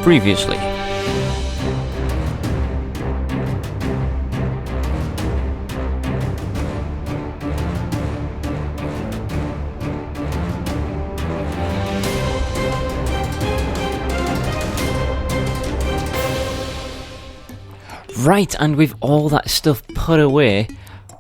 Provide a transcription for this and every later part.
Previously. Right, and with all that stuff put away,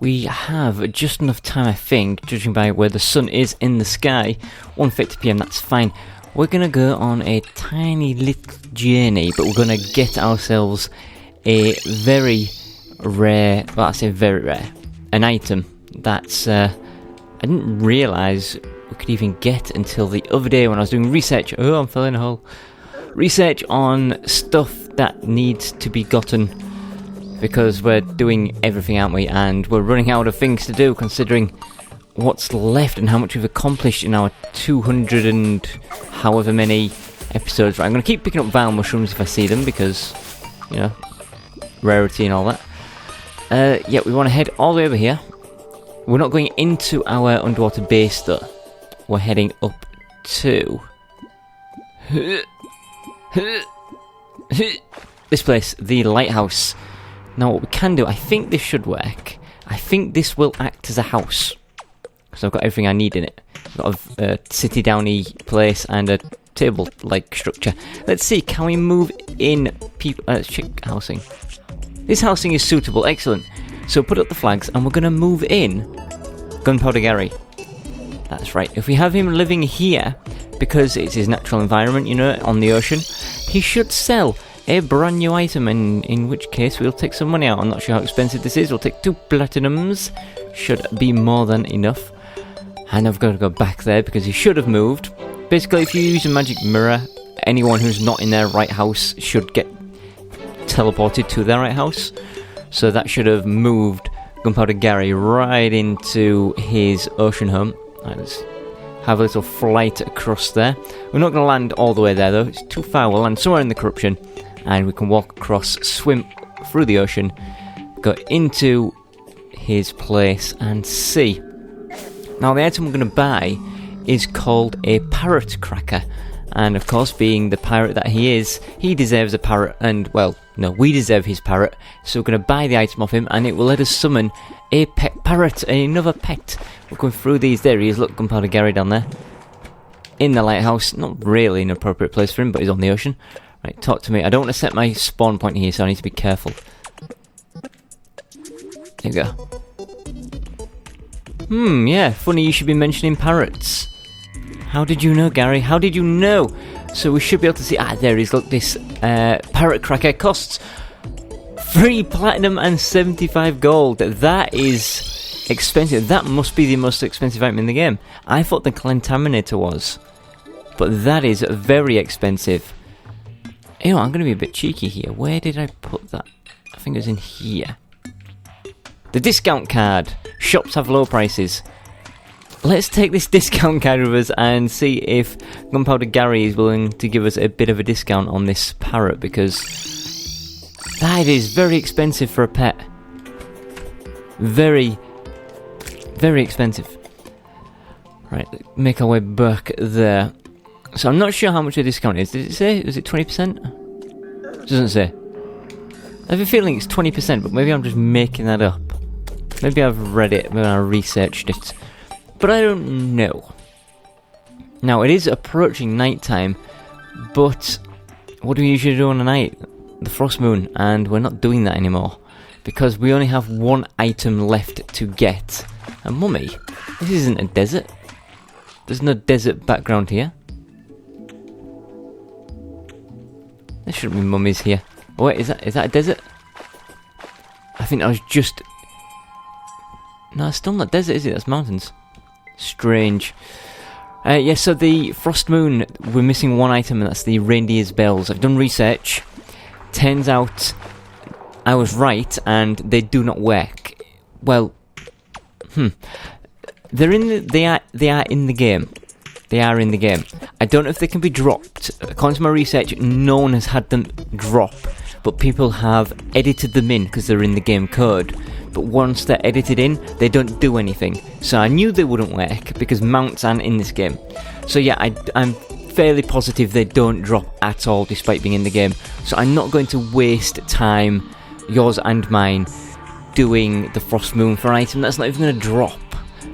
we have just enough time, I think, judging by where the sun is in the sky. 1:50 PM, that's fine. We're going to go on a tiny little journey, but we're going to get ourselves a very rare, well, I say very rare, an item that's, I didn't realise we could even get until the other day when I was doing research. Oh, I'm filling a hole. Research on stuff that needs to be gotten. Because we're doing everything, aren't we? And we're running out of things to do, considering what's left and how much we've accomplished in our 200 and however many episodes. Right, I'm going to keep picking up vile mushrooms if I see them, because, you know, rarity and all that. Yeah, we want to head all the way over here. We're not going into our underwater base, though. We're heading up to this place, the lighthouse. Now what we can do, I think this should work. I think this will act as a house. Because I've got everything I need in it. I've got a city downy place and a table-like structure. Let's see, can we move in people... let's check housing. This housing is suitable, excellent. So put up the flags and we're going to move in Gunpowder Gary. That's right. If we have him living here, because it's his natural environment, you know, on the ocean, he should sell a brand new item, in which case we'll take some money out. I'm not sure how expensive this is. We'll take 2 platinums. Should be more than enough. And I've got to go back there because he should have moved. Basically, if you use a magic mirror, anyone who's not in their right house should get teleported to their right house. So that should have moved Gunpowder Gary right into his ocean home. Right, let's have a little flight across there. We're not going to land all the way there though. It's too far. We'll land somewhere in the corruption. And we can walk across, swim through the ocean, go into his place and see. Now the item we're going to buy is called a Parrot cracker. And of course, being the pirate that he is, he deserves a parrot. And, well, no, we deserve his parrot. So we're going to buy the item off him and it will let us summon a pet parrot, another pet. We're going through these. There he is, look, Gunpowder Gary down there. In the lighthouse. Not really an appropriate place for him, but he's on the ocean. Right, talk to me. I don't want to set my spawn point here, so I need to be careful. There we go. Yeah, funny you should be mentioning parrots. How did you know, Gary? How did you know? So we should be able to see... Ah, there he is. Look, this parrot cracker costs 3 platinum and 75 gold. That is expensive. That must be the most expensive item in the game. I thought the Contaminator was. But that is very expensive. You know, I'm going to be a bit cheeky here. Where did I put that? I think it was in here. The discount card. Shops have low prices. Let's take this discount card with us and see if Gunpowder Gary is willing to give us a bit of a discount on this parrot, because that is very expensive for a pet. Very, very expensive. Right, make our way back there. So I'm not sure how much the discount is. Did it say? Is it 20%? It doesn't say. I have a feeling it's 20%, but maybe I'm just making that up. Maybe I've read it, maybe I researched it. But I don't know. Now, it is approaching night time, but what do we usually do on a night? The frost moon, and we're not doing that anymore. Because we only have one item left to get. A mummy? This isn't a desert. There's no desert background here. There shouldn't be mummies here. Oh wait, is that a desert? I think that was just... No, it's still not desert, is it? That's mountains. Strange. Yeah, so the Frost Moon, we're missing one item, and that's the Reindeer's Bells. I've done research. Turns out I was right, and they do not work. Well, they are in the game. They are in the game. I don't know if they can be dropped. According to my research, no one has had them drop, but people have edited them in because they're in the game code. But once they're edited in, they don't do anything. So I knew they wouldn't work because mounts aren't in this game. So yeah, I'm fairly positive they don't drop at all despite being in the game. So I'm not going to waste time, yours and mine, doing the Frost Moon for an item that's not even going to drop.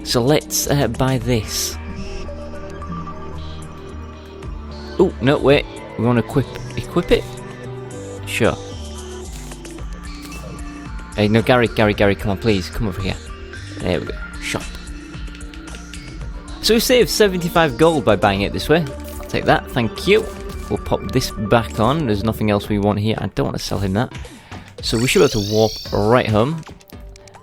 So let's buy this. Oh, no, wait. We want to equip it? Sure. Hey, no, Gary, come on, please. Come over here. There we go. Shop. So we saved 75 gold by buying it this way. I'll take that, thank you. We'll pop this back on. There's nothing else we want here. I don't want to sell him that. So we should be able to warp right home.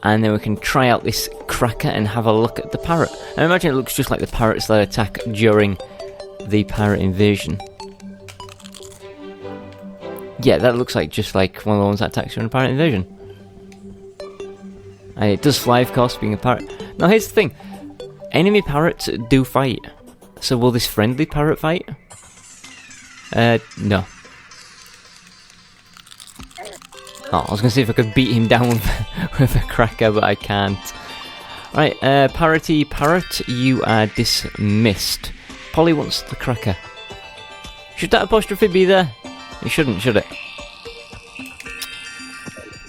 And then we can try out this cracker and have a look at the parrot. I imagine it looks just like the parrots that attack during the pirate invasion. Yeah, that looks like just like one of the ones that attacks during the pirate invasion. And it does fly, of course, being a parrot. Now here's the thing. Enemy parrots do fight. So will this friendly parrot fight? No. Oh, I was going to see if I could beat him down with a cracker, but I can't. Right, Parrot, you are dismissed. Polly wants the cracker. Should that apostrophe be there? It shouldn't, should it?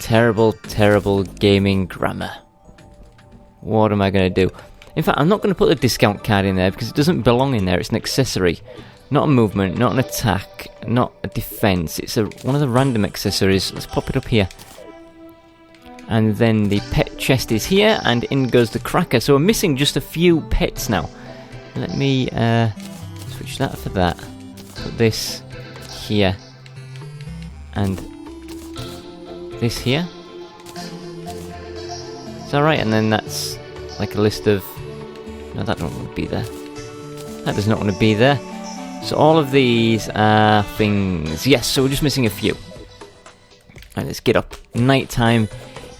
Terrible, terrible gaming grammar. What am I going to do? In fact, I'm not going to put the discount card in there because it doesn't belong in there. It's an accessory. Not a movement, not an attack, not a defense. It's one of the random accessories. Let's pop it up here. And then the pet chest is here, and in goes the cracker. So we're missing just a few pets now. Let me switch that for that. Put this here. And this here. Is that right? And then that's like a list of... No, that doesn't want to be there. That does not want to be there. So all of these are things. Yes, so we're just missing a few. Alright, let's get up. Nighttime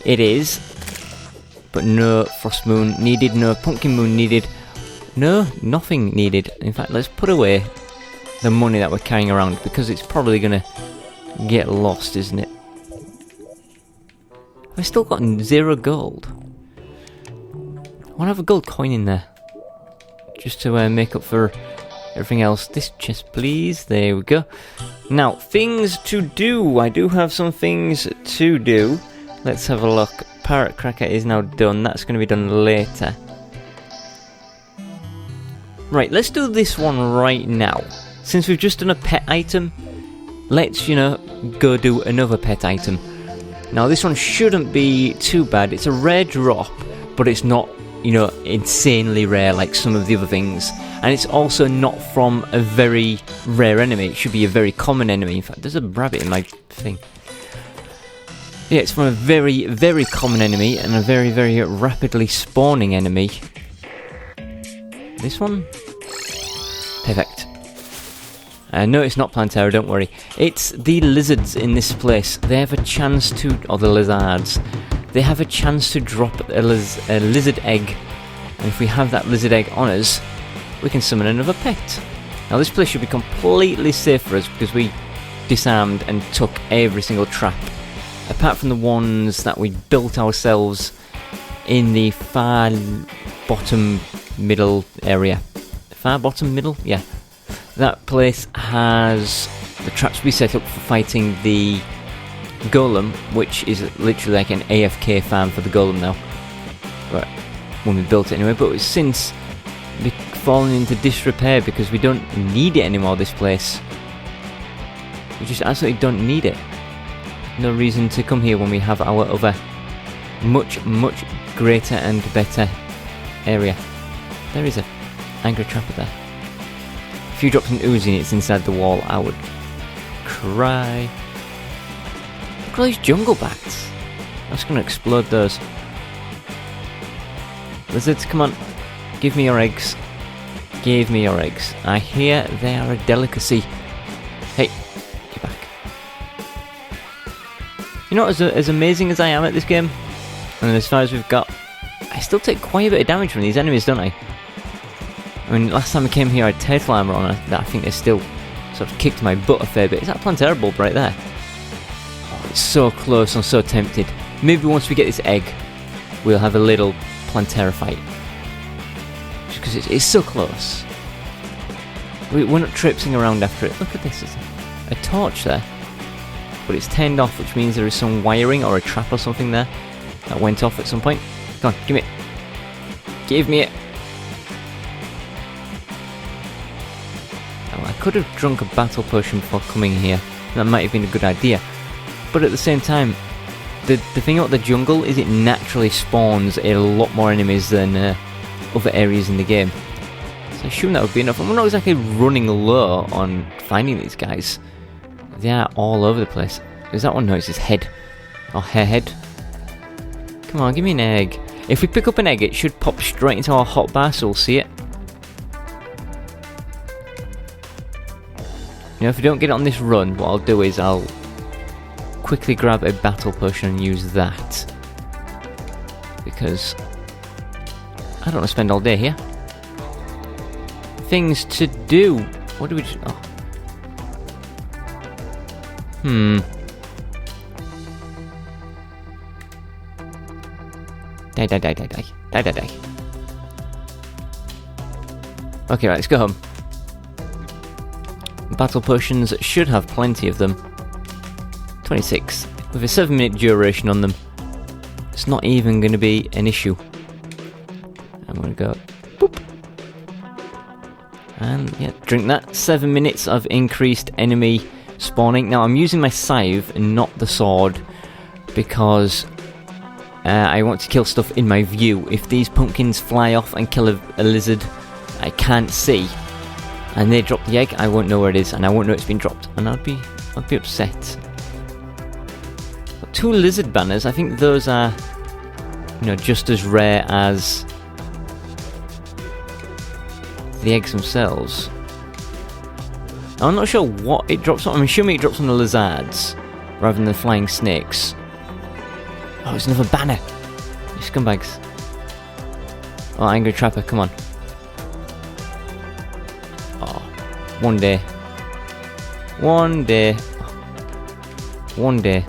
it is. But no Frost Moon needed, no Pumpkin Moon needed. No, nothing needed. In fact, let's put away the money that we're carrying around because it's probably going to get lost, isn't it? I've still got 0 gold. I want to have a gold coin in there. Just to make up for everything else. This chest, please. There we go. Now, things to do. I do have some things to do. Let's have a look. Parrot Cracker is now done. That's going to be done later. Right, let's do this one right now. Since we've just done a pet item, let's, go do another pet item. Now, this one shouldn't be too bad. It's a rare drop, but it's not, insanely rare like some of the other things. And it's also not from a very rare enemy. It should be a very common enemy. In fact, there's a rabbit in my thing. Yeah, it's from a very, very common enemy and a very, very rapidly spawning enemy. This one? Perfect. No, it's not Plantera, don't worry. It's the lizards in this place. They have a chance to... Or the lizards. They have a chance to drop a lizard egg. And if we have that lizard egg on us, we can summon another pet. Now this place should be completely safe for us because we disarmed and took every single trap. Apart from the ones that we built ourselves in the far bottom middle area. Far bottom middle? Yeah. That place has the traps we set up for fighting the golem, which is literally like an AFK farm for the golem now. But when we built it anyway, but it's since fallen into disrepair because we don't need it anymore, this place. We just absolutely don't need it. No reason to come here when we have our other much, much greater and better area. There is a angry trapper there. If you dropped an Uzi and it's inside the wall, I would cry. Look at all these jungle bats. I'm just going to explode those. Lizards, come on. Give me your eggs. Give me your eggs. I hear they are a delicacy. Hey, get back. As amazing as I am at this game, and as far as we've got, I still take quite a bit of damage from these enemies, don't I? I mean, last time I came here I had turtle armor on. I think they still sort of kicked my butt a fair bit. Is that a Plantera bulb right there? Oh, it's so close. I'm so tempted. Maybe once we get this egg, we'll have a little Plantera fight. Just because it's so close. We're not traipsing around after it. Look at this. There's a torch there. But it's turned off, which means there is some wiring or a trap or something there that went off at some point. Come on, give me it. Give me it. Now, I could have drunk a battle potion before coming here. That might have been a good idea. But at the same time, the thing about the jungle is it naturally spawns a lot more enemies than other areas in the game. So I assume that would be enough. And we're not exactly running low on finding these guys. They are all over the place. Is that one? No, it's his head. Or her head. Come on, give me an egg. If we pick up an egg, it should pop straight into our hotbar, so we'll see it. You know, if we don't get it on this run, what I'll do is I'll quickly grab a battle potion and use that. Because I don't want to spend all day here. Things to do. What do we do? Oh. Die. Okay, right, let's go home. Battle potions should have plenty of them. 26. With a 7-minute duration on them, it's not even going to be an issue. I'm going to go boop. And yeah, drink that. 7 minutes of increased enemy spawning. Now I'm using my scythe and not the sword because I want to kill stuff in my view. If these pumpkins fly off and kill a lizard I can't see, and they drop the egg, I won't know where it is, and I won't know it's been dropped, and I'd be upset. But 2 lizard banners, I think those are, you know, just as rare as the eggs themselves. I'm not sure what it drops on. I'm assuming it drops on the lizards rather than the flying snakes. Oh, it's another banner. You scumbags. Oh, Angry Trapper, come on. Oh, one day. One day. One day.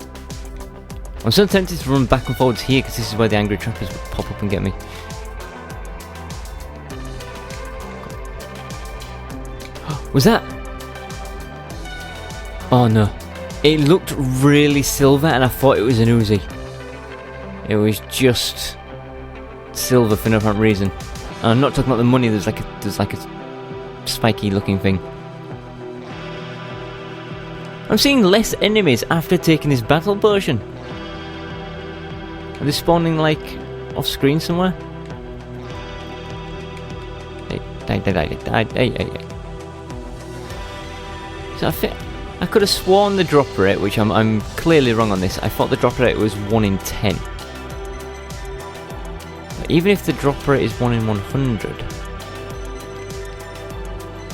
I'm so tempted to run back and forwards here because this is where the Angry Trappers would pop up and get me. Was that? Oh no. It looked really silver and I thought it was an Uzi. It was just silver for no apparent reason. And I'm not talking about the money, there's like a spiky looking thing. I'm seeing less enemies after taking this battle potion. Are they spawning like off screen somewhere? Hey. So I could have sworn the drop rate, which I'm clearly wrong on this. I thought the drop rate was 1 in 10. But even if the drop rate is 1 in 100,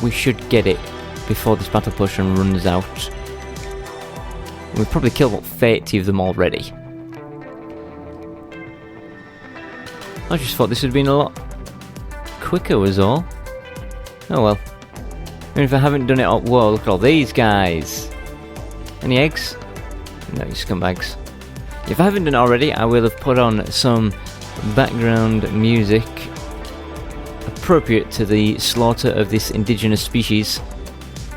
we should get it before this battle potion runs out. We've probably killed about 30 of them already. I just thought this would have been a lot quicker was all. Oh well. Even if I haven't done it up, whoa, look at all these guys. Any eggs? No, you scumbags. If I haven't done it already, I will have put on some background music appropriate to the slaughter of this indigenous species.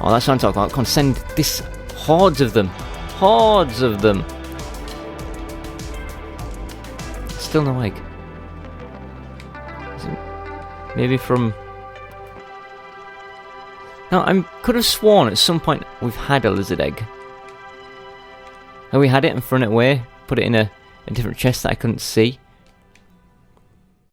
Oh, that's what I'm talking about. Come on, send this. Hordes of them. Hordes of them. Still no egg. Maybe from... Now, I could have sworn at some point we've had a lizard egg. Have we had it and thrown it away? Put it in a different chest that I couldn't see?